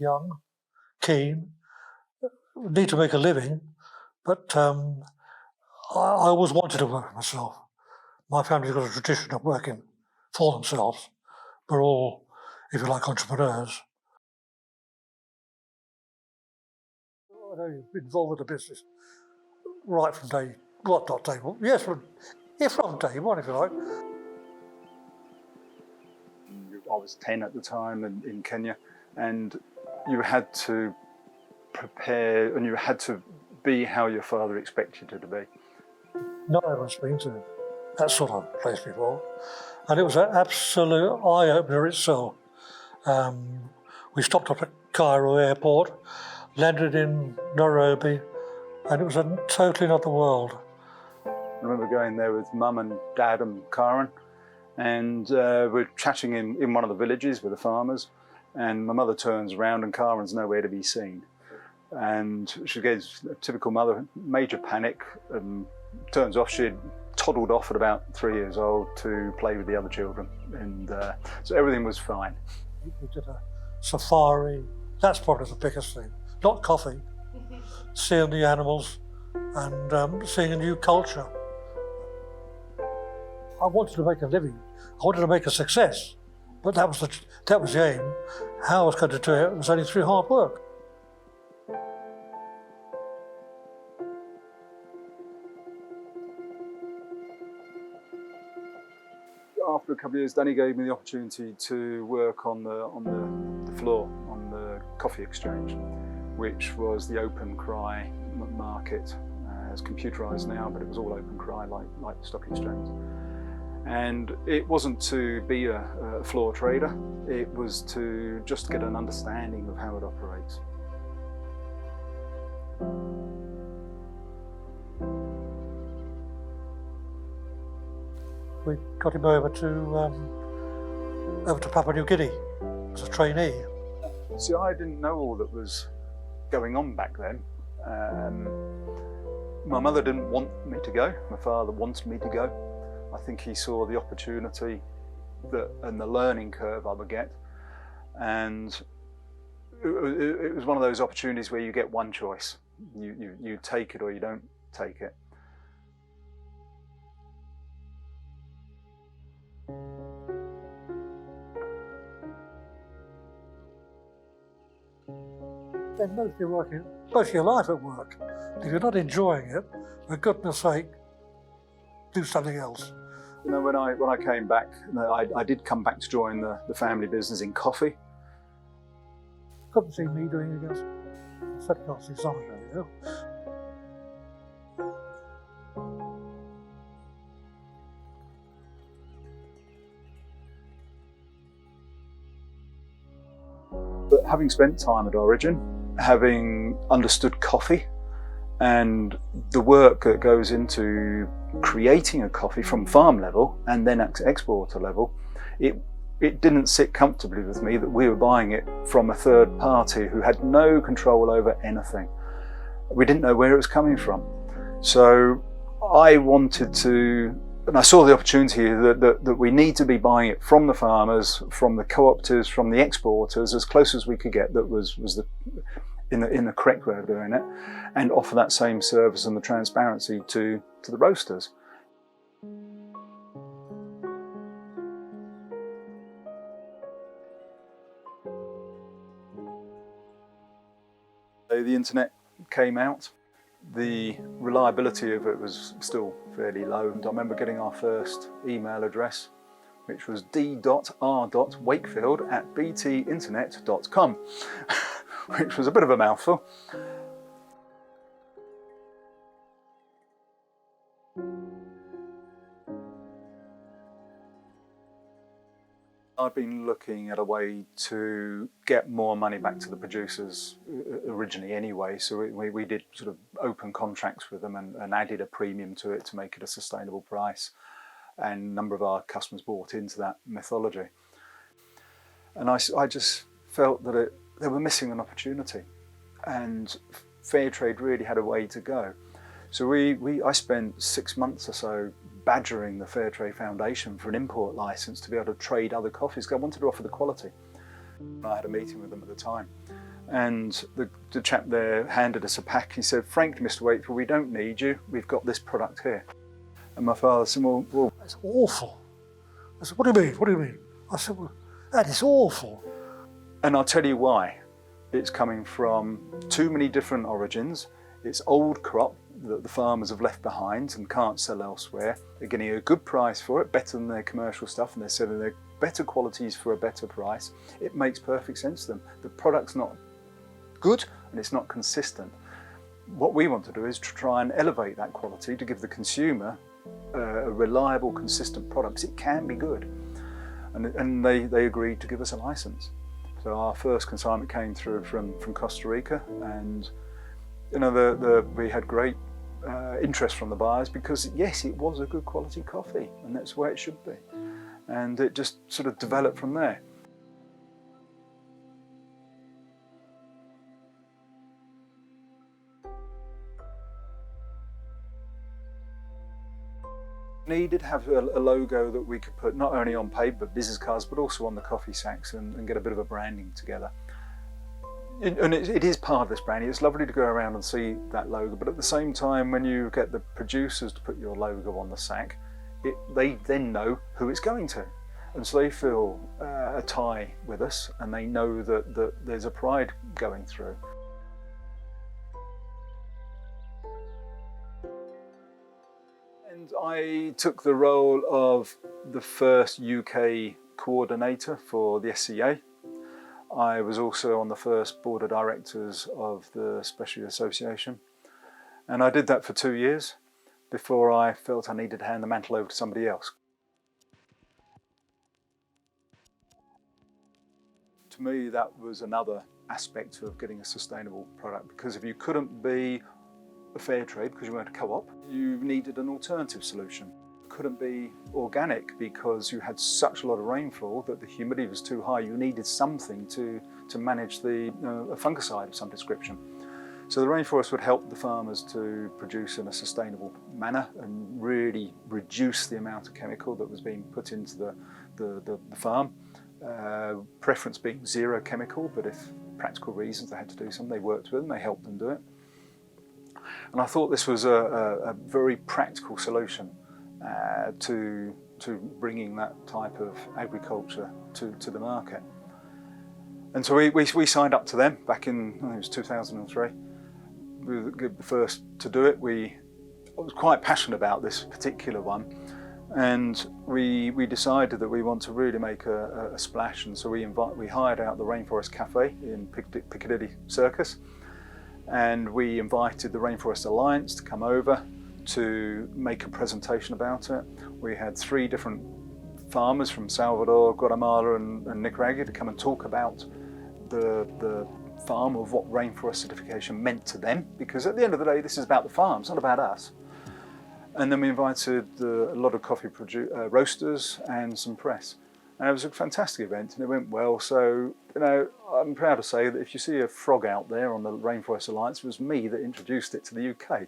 young, keen, need to make a living, but I always wanted to work for myself. My family's got a tradition of working for themselves. We're all, if you like, entrepreneurs. I know you've been involved with the business right from day, well, not day one, yes, from day one, if you like. I was 10 at the time in Kenya, and you had to prepare and you had to be how your father expected you to be. None of us been to that sort of place before, and it was an absolute eye-opener itself. We stopped up at Cairo airport, landed in Nairobi, and it was a totally another world. I remember going there with Mum and Dad and Karen, and we're chatting in one of the villages with the farmers, and my mother turns around and Karen's nowhere to be seen. And she gets a typical mother, major panic, and turns off. She'd toddled off at about 3 years old to play with the other children, and so everything was fine. We did a safari. That's probably the biggest thing. Not coffee, seeing the animals and seeing a new culture. I wanted to make a living. I wanted to make a success, but that was the aim. How I was going to do it was only through hard work. After a couple of years, Danny gave me the opportunity to work on the floor, on the coffee exchange, which was the open cry market. It's computerised now, but it was all open cry, like the stock exchange. And it wasn't to be a floor trader, it was to just get an understanding of how it operates. We got him over to Papua New Guinea as a trainee. See, I didn't know all that was going on back then. My mother didn't want me to go. My father wanted me to go. I think he saw the opportunity and the learning curve I would get, and it was one of those opportunities where you get one choice. You take it or you don't take it. Then most of your life at work. If you're not enjoying it, for goodness sake, do something else. You know, when I came back, I did come back to join the family business in coffee. Couldn't see me doing it else. I certainly can't see someone doing it. But having spent time at Origin, having understood coffee and the work that goes into creating a coffee from farm level and then at exporter level, it didn't sit comfortably with me that we were buying it from a third party who had no control over anything. We didn't know where it was coming from. So I wanted to, and I saw the opportunity that we need to be buying it from the farmers, from the cooperatives, from the exporters, as close as we could get that was in the correct way of doing it, and offer that same service and the transparency to the roasters. The internet came out. The reliability of it was still fairly low, and I remember getting our first email address, which was d.r.wakefield@btinternet.com, which was a bit of a mouthful. I'd been looking at a way to get more money back to the producers originally anyway, so we did sort of open contracts with them and added a premium to it to make it a sustainable price, and a number of our customers bought into that methodology. And I just felt that they were missing an opportunity, and fair trade really had a way to go. So I spent 6 months or so badgering the Fair Trade Foundation for an import license to be able to trade other coffees, because I wanted to offer the quality. I had a meeting with them at the time, and the chap there handed us a pack. He said, "Frankly, Mr. Wakefield, we don't need you. We've got this product here." And my father said, well, That's awful. I said, what do you mean? What do you mean? I said, well, that is awful. and I'll tell you why. It's coming from too many different origins. It's old crop that the farmers have left behind and can't sell elsewhere. They're getting a good price for it, better than their commercial stuff, and they're selling their better qualities for a better price. It makes perfect sense to them. The product's not good and it's not consistent. What we want to do is to try and elevate that quality to give the consumer a reliable, consistent product, because it can be good. And they agreed to give us a license. So our first consignment came through from Costa Rica, and you know, we had great interest from the buyers, because yes, it was a good quality coffee, and that's where it should be. And it just sort of developed from there. Needed to have a logo that we could put not only on paper, business cards, but also on the coffee sacks, and get a bit of a branding together. And it is part of this branding. It's lovely to go around and see that logo, but at the same time, when you get the producers to put your logo on the sack, they then know who it's going to. And so they feel a tie with us, and they know that there's a pride going through. And I took the role of the first UK coordinator for the SCA. I was also on the first board of directors of the Specialty Association. And I did that for 2 years before I felt I needed to hand the mantle over to somebody else. To me, that was another aspect of getting a sustainable product, because if you couldn't be a fair trade because you weren't a co-op, you needed an alternative solution. Couldn't be organic because you had such a lot of rainfall that the humidity was too high. You needed something to manage a fungicide of some description. So the rainforest would help the farmers to produce in a sustainable manner and really reduce the amount of chemical that was being put into the farm. Preference being zero chemical, but if practical reasons they had to do something, they worked with them, they helped them do it. And I thought this was a very practical solution to bringing that type of agriculture to the market. And so we signed up to them back in, I think it was 2003. We were the first to do it. I was quite passionate about this particular one, and we decided that we want to really make a splash. And so we hired out the Rainforest Cafe in Piccadilly Circus. And we invited the Rainforest Alliance to come over to make a presentation about it. We had 3 different farmers from Salvador, Guatemala and Nicaragua to come and talk about the farm, of what rainforest certification meant to them, because at the end of the day this is about the farm, it's not about us. And then we invited a lot of coffee roasters and some press. And it was a fantastic event, and it went well. So, you know, I'm proud to say that if you see a frog out there on the Rainforest Alliance, it was me that introduced it to the UK.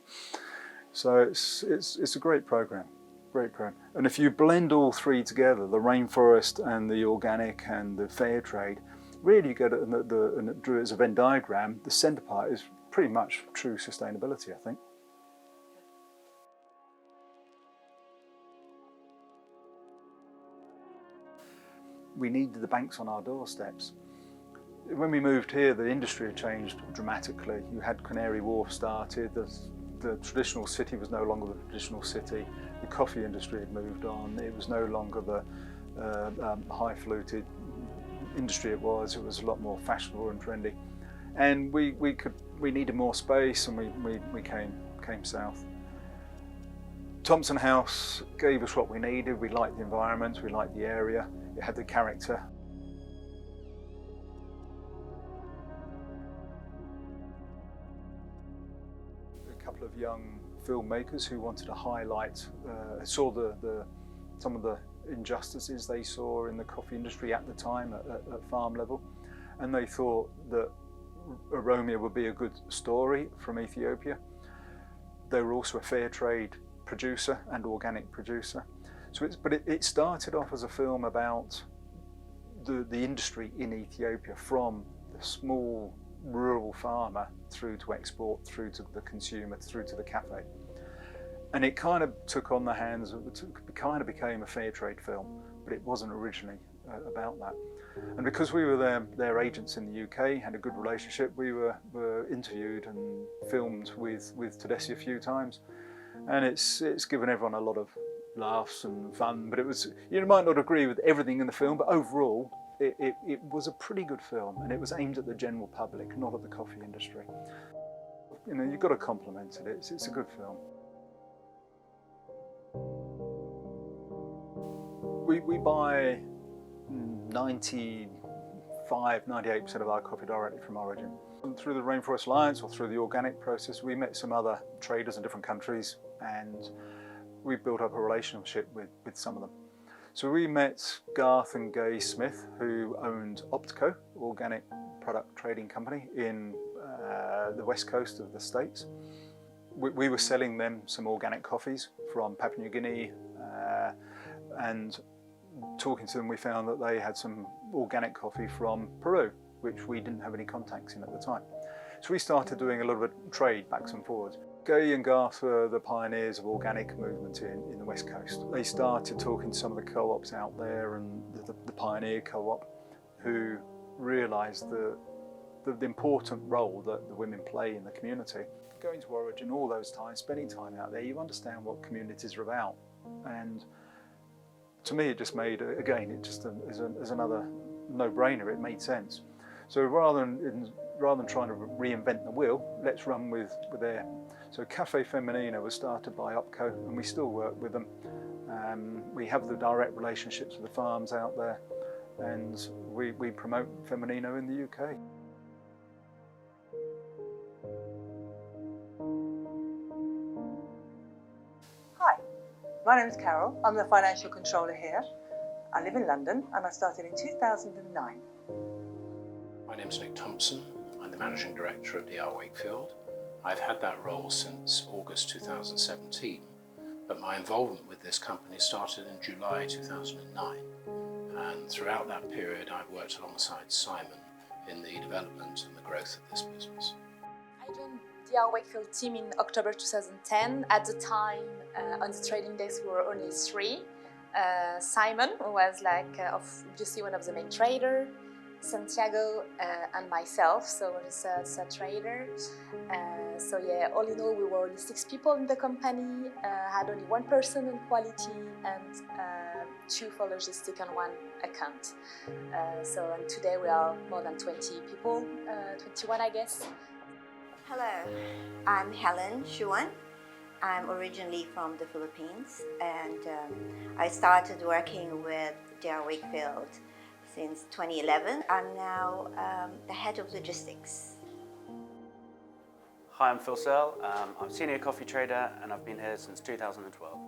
So it's a great program, great program. And if you blend all 3 together, the rainforest and the organic and the fair trade, really you get it, and drew it as a Venn diagram. The centre part is pretty much true sustainability, I think. We needed the banks on our doorsteps. When we moved here, the industry had changed dramatically. You had Canary Wharf started, the traditional city was no longer the traditional city, the coffee industry had moved on, it was no longer the high-fluted industry it was a lot more fashionable and trendy. And we needed more space, and we came south. Thompson House gave us what we needed. We liked the environment, we liked the area, it had the character. A couple of young filmmakers who wanted to highlight, saw some of the injustices they saw in the coffee industry at the time at farm level, and they thought that Romeo would be a good story from Ethiopia. They were also a fair trade producer and organic producer. So it started off as a film about the industry in Ethiopia, from the small rural farmer through to export, through to the consumer, through to the cafe. And it kind of took on the hands of, it kind of became a fair trade film, but it wasn't originally about that. And because we were their agents in the UK, had a good relationship, we were interviewed and filmed with Tedeschi a few times. And it's given everyone a lot of laughs and fun, but it was, you might not agree with everything in the film, but overall it was a pretty good film, and it was aimed at the general public, not at the coffee industry. You know, you've got to compliment it, it's a good film. We buy 98% of our coffee directly from origin. And through the Rainforest Alliance or through the organic process, we met some other traders in different countries, and we built up a relationship with some of them. So we met Garth and Gay Smith, who owned Optico, organic product trading company in the west coast of the States. We were selling them some organic coffees from Papua New Guinea, and talking to them, we found that they had some organic coffee from Peru, which we didn't have any contacts in at the time. So we started doing a little bit of trade backs and forwards. Gay and Garth were the pioneers of organic movement in the West Coast. They started talking to some of the co-ops out there, and the Pioneer Co-op, who realised the important role that the women play in the community. Going to Origin all those times, spending time out there, you understand what communities are about. And to me, it just made, again, it just as another no-brainer, it made sense. So rather than trying to reinvent the wheel, let's run with their. So Cafe Femenino was started by Opco, and we still work with them. We have the direct relationships with the farms out there, and we promote Femenino in the UK. Hi, my name is Carol. I'm the financial controller here. I live in London, and I started in 2009. My name is Nick Thompson. I'm the Managing Director of DRWakefield. I've had that role since August 2017, but my involvement with this company started in July 2009. And throughout that period, I've worked alongside Simon in the development and the growth of this business. I joined DRWakefield team in October 2010. At the time, on the trading desk, we were only 3. Simon, who was obviously one of the main traders, Santiago and myself, so just a trader. So yeah, all in all, we were only 6 people in the company, had only 1 person in quality and 2 for logistic and 1 account. And today we are more than 20 people, 21 I guess. Hello, I'm Helen Shuan. I'm originally from the Philippines, and I started working with DRWakefield since 2011. I'm now the head of logistics. Hi, I'm Phil Searle. I'm a senior coffee trader, and I've been here since 2012.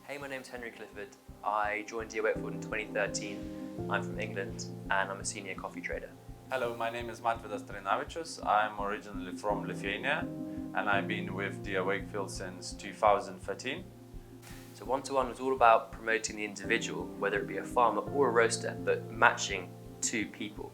Hey, my name's Henry Clifford. I joined DRWakefield in 2013. I'm from England and I'm a senior coffee trader. Hello, my name is Mažvydas Trinavičius. I'm originally from Lithuania and I've been with DRWakefield since 2013. So one-to-one was all about promoting the individual, whether it be a farmer or a roaster, but matching 2 people.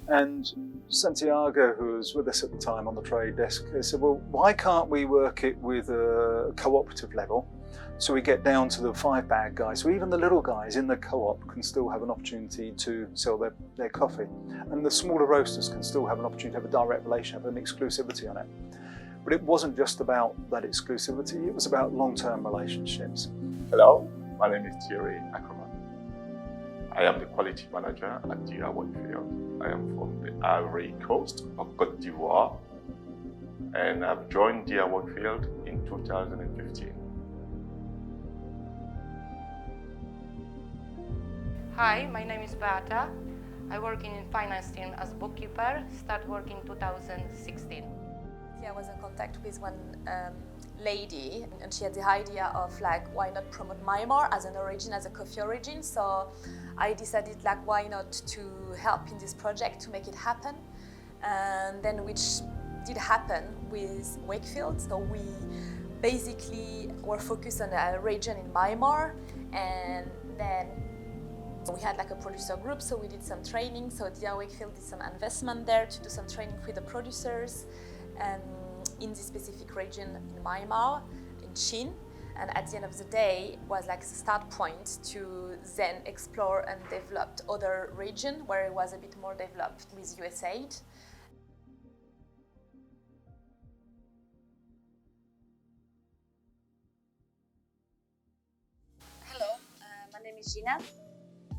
And Santiago, who was with us at the time on the trade desk, said, well, why can't we work it with a cooperative level? So we get down to the 5-bag guys. So even the little guys in the co-op can still have an opportunity to sell their coffee. And the smaller roasters can still have an opportunity to have a direct relationship, an exclusivity on it. But it wasn't just about that exclusivity, it was about long-term relationships. Hello, my name is Thierry Ackerman. I am the quality manager at DRWakefield. I am from the Ivory Coast of Côte d'Ivoire, and I've joined DRWakefield in 2015. Hi, my name is Beata. I work in finance team as bookkeeper, start working 2016. I was in contact with one lady, and she had the idea of like, why not promote Myanmar as an origin, as a coffee origin. So I decided like, why not to help in this project to make it happen. And then which did happen with Wakefield. So we basically were focused on a region in Myanmar, and then we had like a producer group, so we did some training. So DRWakefield did some investment there to do some training with the producers in this specific region in Myanmar, in Chin. And at the end of the day was like the start point to then explore and develop other region where it was a bit more developed with USAID. Hello, my name is Gina.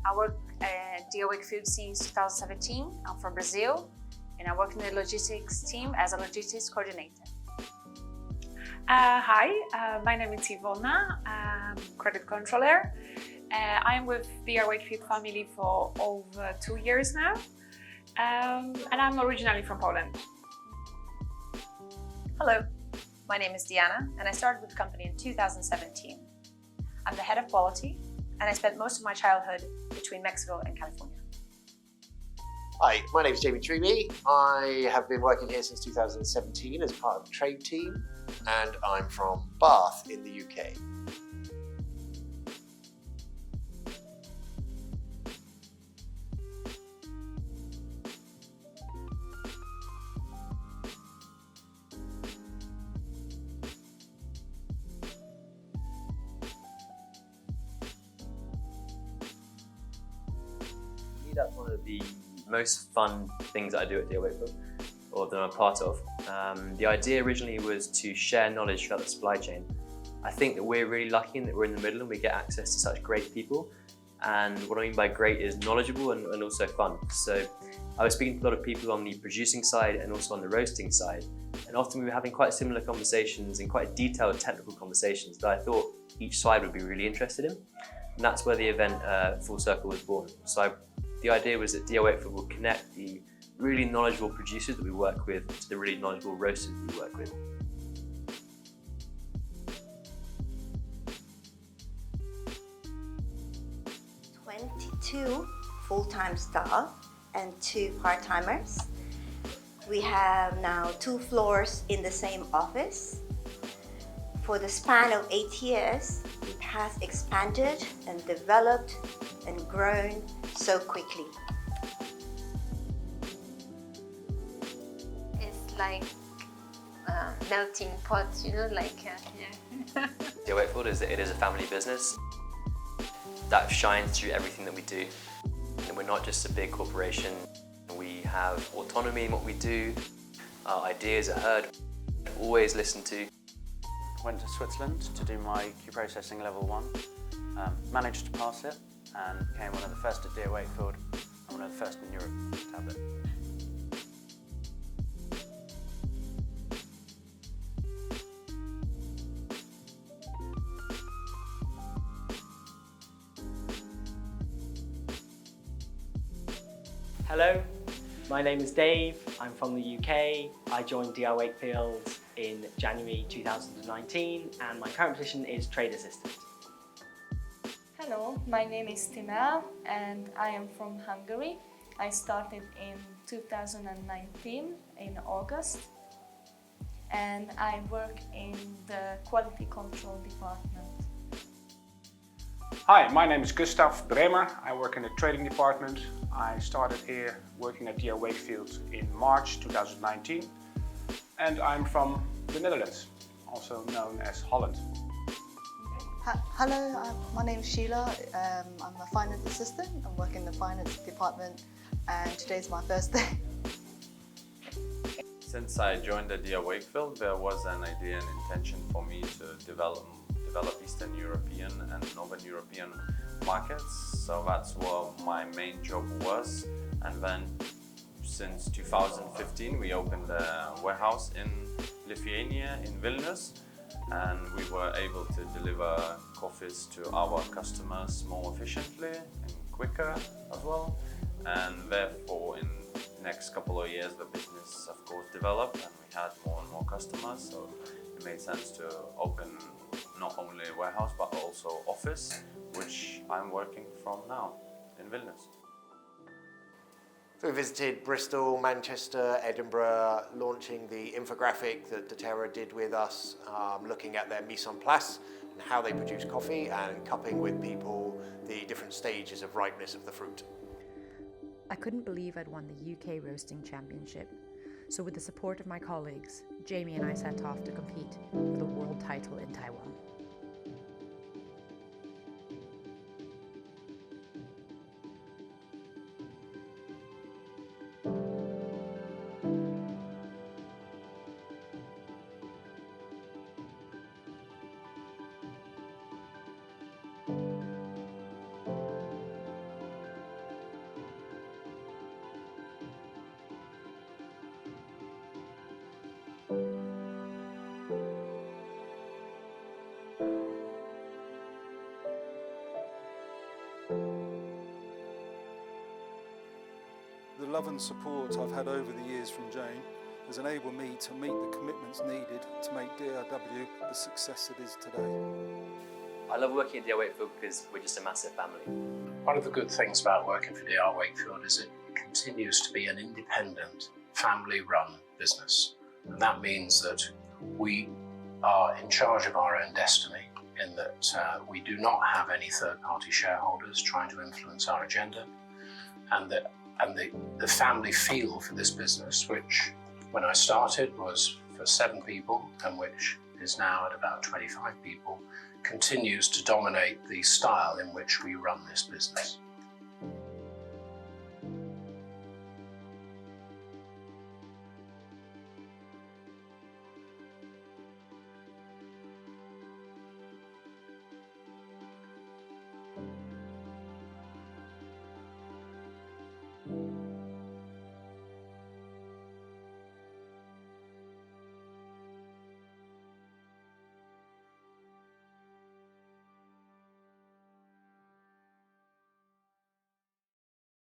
I work at DRWakefield since 2017. I'm from Brazil, and I work in the logistics team as a logistics coordinator. Hi, my name is Ivona. I'm credit controller. I'm with DRWakefield family for over 2 years now, and I'm originally from Poland. Hello, my name is Diana, and I started with the company in 2017. I'm the head of quality, and I spent most of my childhood between Mexico and California. Hi, my name is Jamie Treby. I have been working here since 2017 as part of the trade team, and I'm from Bath in the UK. That's one of the most fun things that I do at DRWakefield, or that I'm part of. The idea originally was to share knowledge throughout the supply chain. I think that we're really lucky in that we're in the middle and we get access to such great people. And what I mean by great is knowledgeable and also fun. So I was speaking to a lot of people on the producing side and also on the roasting side. And often we were having quite similar conversations and quite detailed technical conversations that I thought each side would be really interested in. And that's where the event Full Circle was born. So the idea was that DRWakefield will connect the really knowledgeable producers that we work with to the really knowledgeable roasters that we work with. "22 full-time staff and 2 part-timers. We have now 2 floors in the same office. For the span of 8 years, it has expanded and developed and grown so quickly. It's like melting pot, you know, like yeah. DRWakefield is a family business that shines through everything that we do. And we're not just a big corporation. We have autonomy in what we do. Our ideas are heard, always listened to. Went to Switzerland to do my Q processing level 1. Managed to pass it and became one of the first at DRWakefield and one of the first in Europe to have it. Hello, my name is Dave. I'm from the UK. I joined DRWakefield in January 2019 and my current position is trade assistant. Hello, my name is Tina and I am from Hungary. I started in 2019 in August and I work in the quality control department. Hi, my name is Gustav Bremer. I work in the trading department. I started here working at DRWakefield in March 2019 and I'm from the Netherlands, also known as Holland. Hello, my name is Sheila. I'm a finance assistant. I work in the finance department and today's my first day. Since I joined the DRWakefield, there was an idea and intention for me to develop Eastern European and Northern European markets. So that's what my main job was. And then since 2015, we opened a warehouse in Lithuania, in Vilnius. And we were able to deliver coffees to our customers more efficiently and quicker as well. And therefore, in next couple of years, the business, of course, developed and we had more and more customers. So it made sense to open not only a warehouse, but also office, which I'm working from now in Vilnius. So we visited Bristol, Manchester, Edinburgh, launching the infographic that doTERRA did with us, looking at their mise en place and how they produce coffee and cupping with people the different stages of ripeness of the fruit. I couldn't believe I'd won the UK Roasting Championship, so with the support of my colleagues, Jamie and I set off to compete for the world title in Taiwan. The love and support I've had over the years from Jane has enabled me to meet the commitments needed to make DRW the success it is today. I love working at DR Wakefield because we're just a massive family. One of the good things about working for DR Wakefield is it continues to be an independent, family-run business. And that means that we are in charge of our own destiny, in that we do not have any third-party shareholders trying to influence our agenda. And the family feel for this business, which when I started was for 7 people and which is now at about 25 people, continues to dominate the style in which we run this business.